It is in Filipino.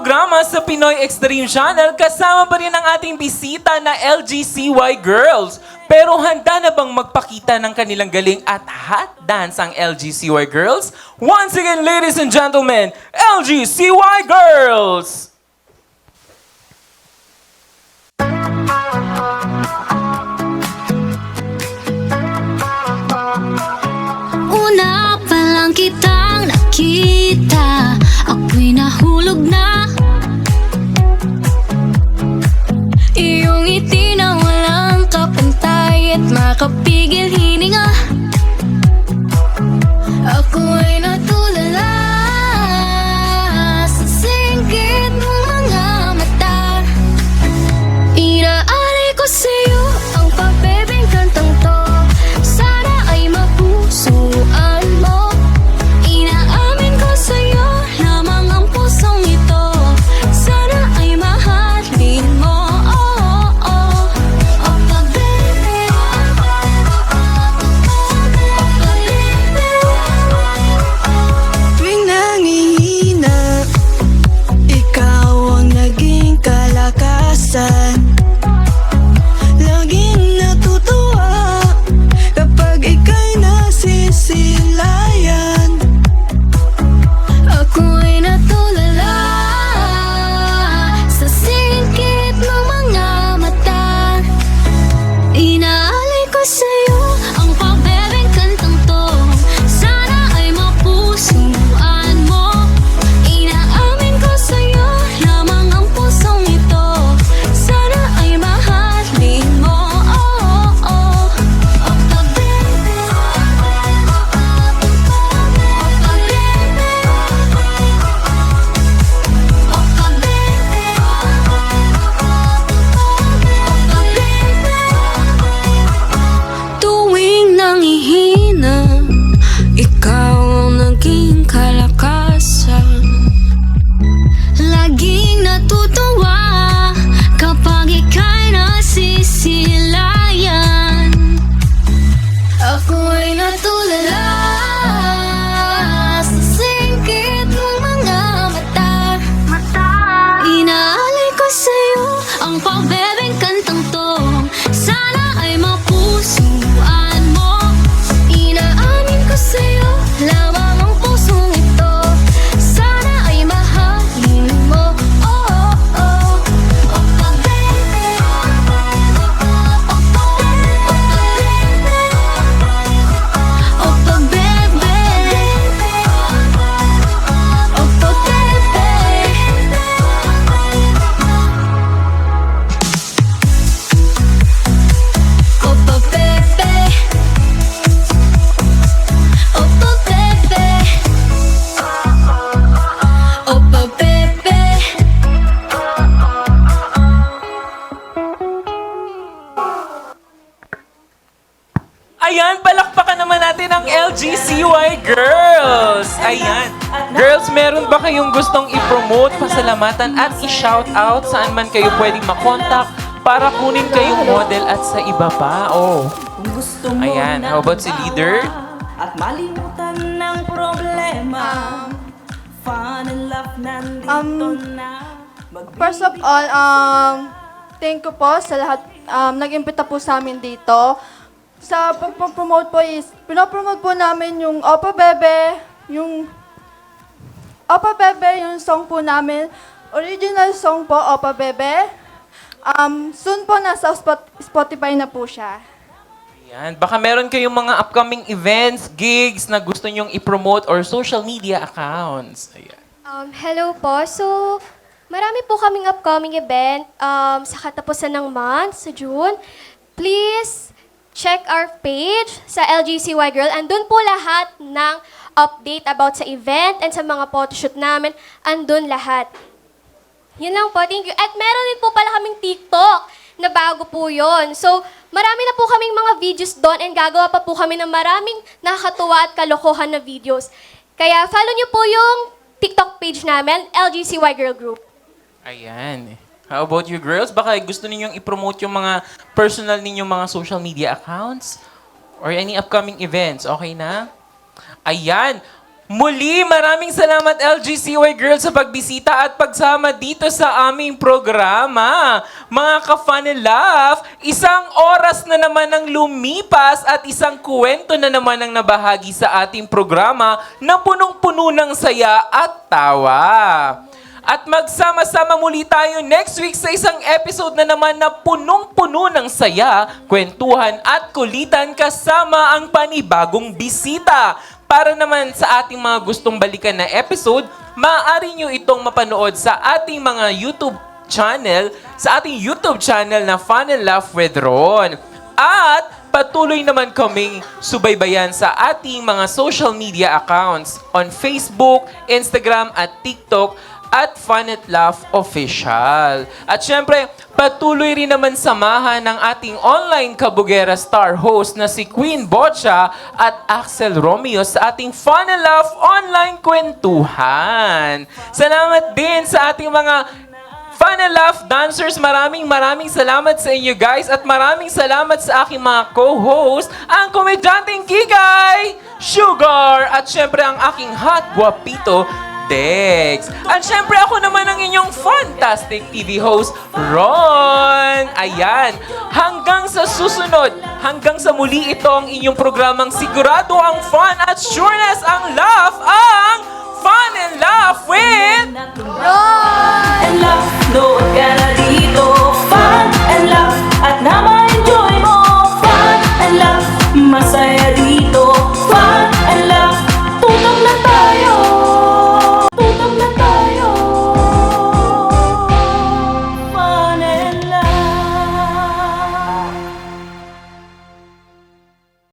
programa sa Pinoy Extreme Channel, kasama pa rin ang ating bisita na LGCY Girls. Pero handa na bang magpakita ng kanilang galing at hot dance ang LGCY Girls? Once again, ladies and gentlemen, LGCY Girls! Una pa lang kitang nakita, ako'y nahulog na. Iyong ngiti na walang kapantay at makapigil hininga. Ako'y natulala sa singkit mong mga mata. Inaalay ko sa'yo ang pabebeng kantang to. Sana ay mapusuan mo. Inaamin ko sa'yo lamang ang pusong ito. Sana ay mahalin mo. Oh, oh, oh. Oh, pabebe. Tuwing nangihina, ikaw ang naging kalakasan. Laging natutuwa kapag ika'y nasisilayan. Ako'y natulala sa singkit ng mga mata. Inaalay ko sa'yo ang pabebeng kantang to. Sana ay mapusuan mo. Inaamin ko sa'yo lamang ang pusong ito. Sana ay mahalin mo. Oh, oh, oh. Oh, pabebe. Tuwing nangihina, ikaw ang naging kalakasan. Laging natutuwa kapag ika'y nasisilayan. Ako'y natulala sa singkit ng mga mata. Inaalay ko sa'yo ang pabebeng kantang to. Sana ay mapusuan mo. Inaamin ko sa'yo lamang ang pusong ito. Sana ay mahalin mo. Oh, oh, oh. Oh, pabebe. Oh, pabebe. Oh, pabebe. Oh, pabebe. Opa Pepe. Opa Pepe. Opa Pepe. Ayan, palakpakan naman natin ang LGCY Girls! Ayan. Girls, meron ba kayong gustong i-promote, pasalamatan at i-shoutout saan man kayo pwedeng makontak para kunin kayong model at sa iba pa? Oh. Kung gusto mo Ayan, na how about si leader? At malimutan ng problema. Fun and love nandito na. First of all, thank you po sa lahat nag-imbita po sa amin dito. Sa pag-promote po is, pinopromote po namin yung Opa Bebe, yung song po namin. Original song po, Opa Bebe. Soon po nasa Spotify na po siya. Ayan, baka meron kayong mga upcoming events, gigs na gusto nyong i-promote or social media accounts. Ayan. Hello po. So, marami po kaming upcoming event sa katapusan ng month, sa June. Please check our page sa LGCY Girl. Andun po lahat ng update about sa event and sa mga photoshoot namin. Andun lahat. Yun lang po. Thank you. At meron din po pala kaming TikTok na bago po yon. So, marami na po kaming mga videos doon and gagawa pa po kami ng maraming nakakatuwa at kalokohan na videos. Kaya follow niyo po yung TikTok page namin, LGCY Girl Group. Ayan. How about you girls? Baka gusto ninyong i-promote yung mga personal ninyong mga social media accounts? Or any upcoming events? Okay na? Ayan. Muli, maraming salamat LGCY Girls sa pagbisita at pagsama dito sa aming programa. Mga ka-fun and laugh, isang oras na naman ang lumipas at isang kwento na naman ang nabahagi sa ating programa na punong-puno ng saya at tawa. At magsama-sama muli tayo next week sa isang episode na naman na punong-puno ng saya, kwentuhan at kulitan kasama ang panibagong bisita. Para naman sa ating mga gustong balikan na episode, maaari nyo itong mapanood sa ating mga YouTube channel, sa ating YouTube channel na Fun and Laugh with Ron. At patuloy naman kaming subaybayan sa ating mga social media accounts on Facebook, Instagram at TikTok at Fun and Laugh Official. At syempre, patuloy rin naman samahan ng ating online Kabugera star host na si Queen Bocha at Axel Romeo sa ating Fun and Laugh online kwentuhan. Salamat din sa ating mga Fun and Laugh dancers. Maraming salamat sa inyo guys at maraming salamat sa aking mga co-host, ang komedyanteng Kikay, Sugar at syempre ang aking hot guapito, Dex. At syempre ako naman ang inyong fantastic TV host, Ron. Ayan, hanggang sa susunod, hanggang sa muli ito ang inyong programang sigurado ang fun at sureness ang laugh, ang Fun and Laugh with And love, nood ka na dito.